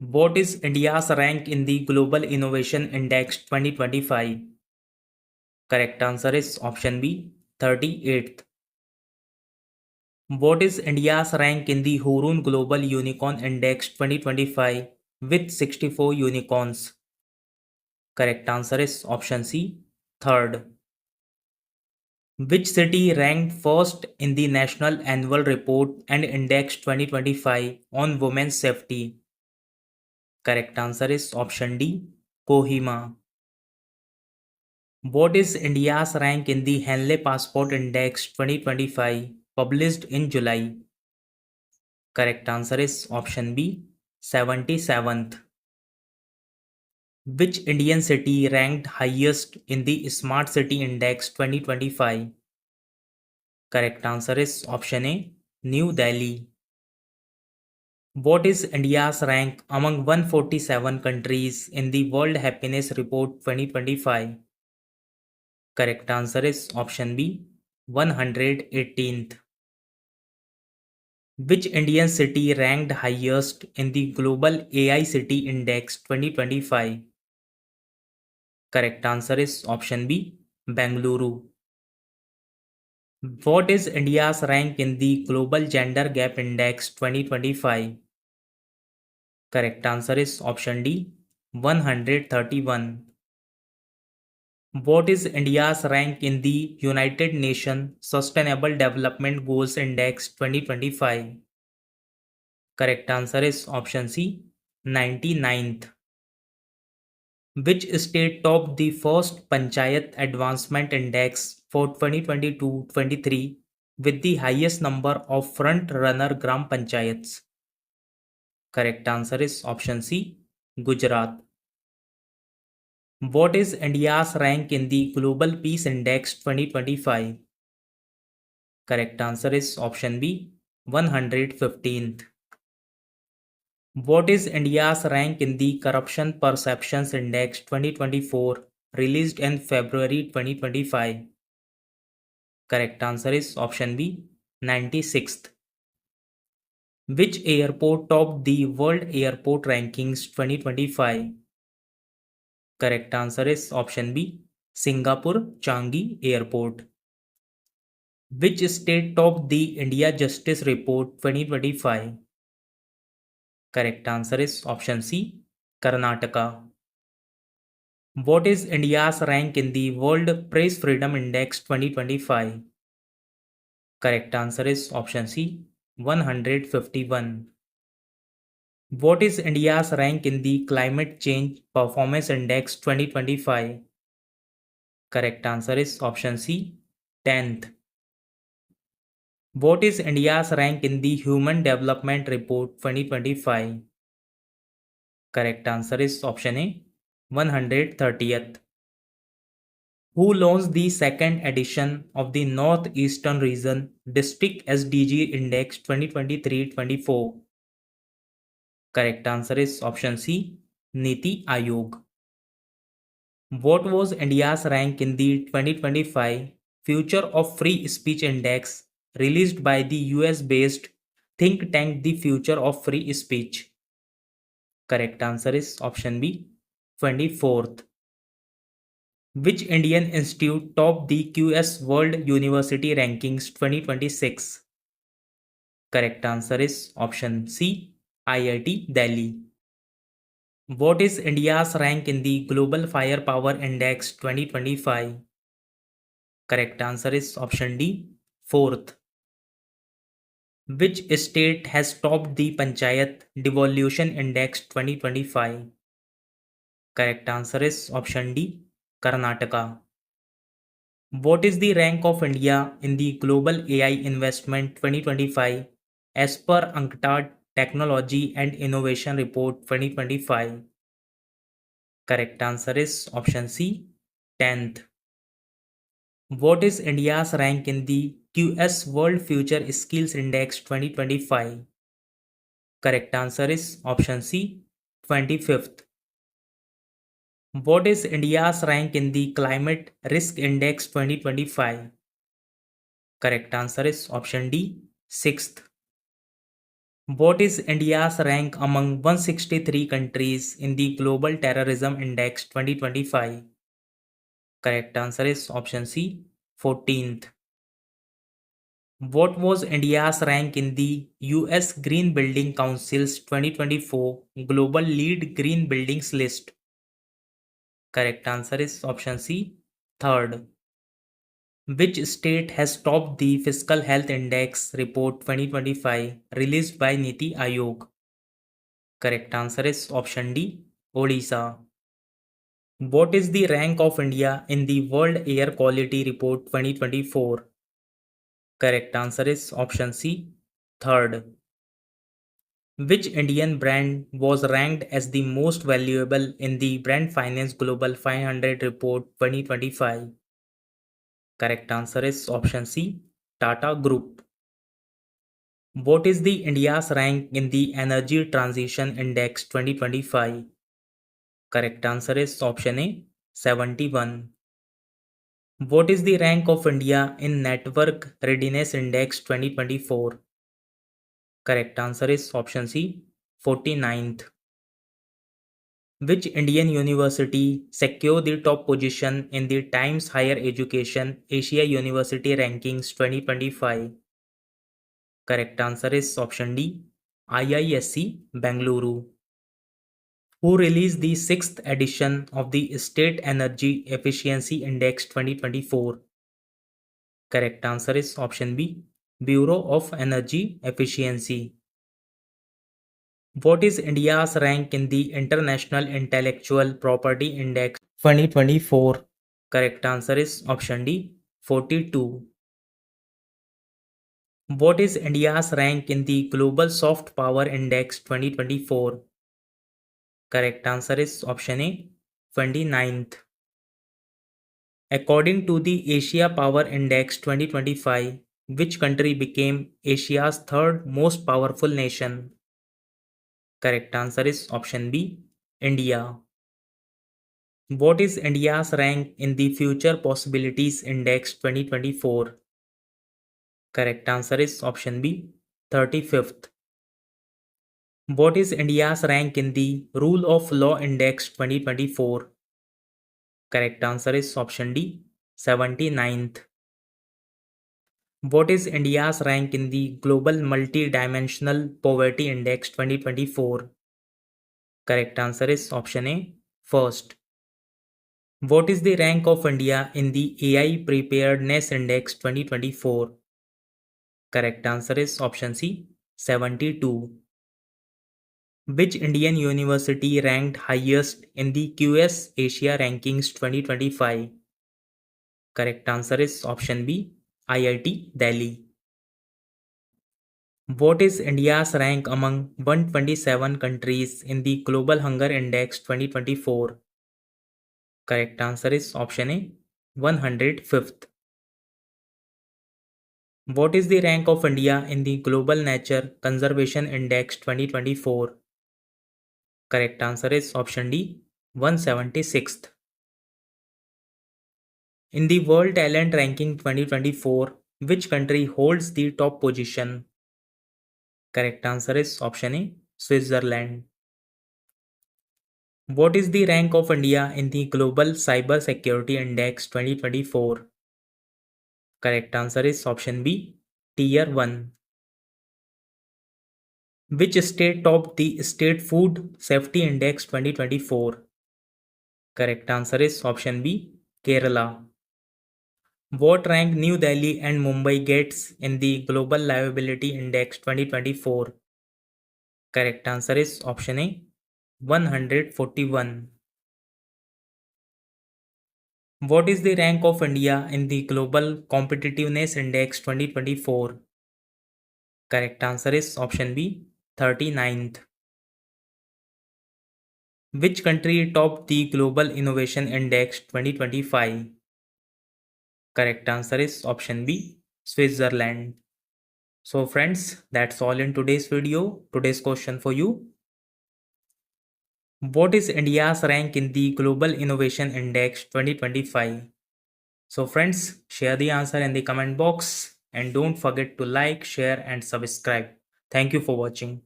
What is India's rank in the Global Innovation Index 2025? Correct answer is option B, 38th. What is India's rank in the Hurun Global Unicorn Index 2025 with 64 unicorns? Correct answer is option C, third. Which city ranked first in the National Annual Report and Index 2025 on women's safety? Correct answer is option D, Kohima. What is India's rank in the Henley Passport Index 2025 published in July? Correct answer is option B, 77th. Which Indian city ranked highest in the Smart City Index 2025? Correct answer is option A, New Delhi. What is India's rank among 147 countries in the World Happiness Report 2025? Correct answer is option B, 118th. Which Indian city ranked highest in the Global AI City Index 2025? Correct answer is option B, Bengaluru. What is India's rank in the Global Gender Gap Index 2025? Correct answer is option D, 131. What is India's rank in the United Nations Sustainable Development Goals Index 2025? Correct answer is option C, 99th. Which state topped the first Panchayat Advancement Index for 2022-23 with the highest number of front-runner Gram Panchayats? Correct answer is option C, Gujarat. What is India's rank in the Global Peace Index 2025? Correct answer is option B, 115th. What is India's rank in the Corruption Perceptions Index 2024 released in February 2025? Correct answer is option B, 96th. Which airport topped the World Airport Rankings 2025? Correct answer is option B, Singapore Changi Airport. Which state topped the India Justice Report 2025? Correct answer is option C, Karnataka. What is India's rank in the World Press Freedom Index 2025? Correct answer is option C, 151. What is India's rank in the Climate Change Performance Index 2025? Correct answer is option C, 10th. What is India's rank in the Human Development Report 2025? Correct answer is option A, 130th. Who launched the second edition of the Northeastern Region District SDG Index 2023-24? Correct answer is option C, Niti Aayog. What was India's rank in the 2025 Future of Free Speech Index released by the US-based think tank The Future of Free Speech? Correct answer is option B, 24th. Which Indian institute topped the QS World University Rankings 2026? Correct answer is option C, IIT Delhi. What is India's rank in the Global Firepower Index 2025? Correct answer is option D, 4th. Which state has topped the Panchayat Devolution Index 2025? Correct answer is option D, Karnataka. What is the rank of India in the Global AI Investment 2025 as per UNCTAD Technology and Innovation Report 2025? Correct answer is option C, 10th. What is India's rank in the QS World Future Skills Index 2025? Correct answer is option C, 25th. What is India's rank in the Climate Risk Index 2025? Correct answer is option D, 6th. What is India's rank among 163 countries in the Global Terrorism Index 2025? Correct answer is option C, 14th. What was India's rank in the US Green Building Council's 2024 Global Lead Green Buildings list? Correct answer is option C, 3rd. Which state has topped the Fiscal Health Index Report 2025 released by Niti Aayog? Correct answer is option D, Odisha. What is the rank of India in the World Air Quality Report 2024? Correct answer is option C, 3rd. Which Indian brand was ranked as the most valuable in the Brand Finance Global 500 Report 2025? Correct answer is option C, Tata Group. What is the India's rank in the Energy Transition Index 2025? Correct answer is option A, 71. What is the rank of India in Network Readiness Index 2024? Correct answer is option C, 49th. Which Indian university secured the top position in the Times Higher Education Asia University Rankings 2025? Correct answer is option D, IISc Bengaluru. Who released the 6th edition of the State Energy Efficiency Index 2024? Correct answer is option B, Bureau of Energy Efficiency. What is India's rank in the International Intellectual Property Index 2024? Correct answer is option D, 42. What is India's rank in the Global Soft Power Index 2024? Correct answer is option A, 29th. According to the Asia Power Index 2025, which country became Asia's third most powerful nation? Correct answer is option B, India. What is India's rank in the Future Possibilities Index 2024? Correct answer is option B, 35th. What is India's rank in the Rule of Law Index 2024? Correct answer is option D, 79th. What is India's rank in the Global Multidimensional Poverty Index 2024? Correct answer is option A, first. What is the rank of India in the AI Preparedness Index 2024? Correct answer is option C, 72. Which Indian university ranked highest in the QS Asia Rankings 2025? Correct answer is option B, IIT Delhi. What is India's rank among 127 countries in the Global Hunger Index 2024? Correct answer is option A, 105th. What is the rank of India in the Global Nature Conservation Index 2024? Correct answer is option D, 176th. In the World Talent Ranking 2024, which country holds the top position? Correct answer is option A, Switzerland. What is the rank of India in the Global Cyber Security Index 2024? Correct answer is option B, Tier 1. Which state topped the State Food Safety Index 2024? Correct answer is option B, Kerala. What rank New Delhi and Mumbai gets in the Global Livability Index 2024? Correct answer is option A, 141. What is the rank of India in the Global Competitiveness Index 2024? Correct answer is option B, 39th. Which country topped the Global Innovation Index 2025? Correct answer is option B, Switzerland. So friends, that's all in today's video. Today's question for you. What is India's rank in the Global Innovation Index 2025? So friends, share the answer in the comment box and don't forget to like, share and subscribe. Thank you for watching.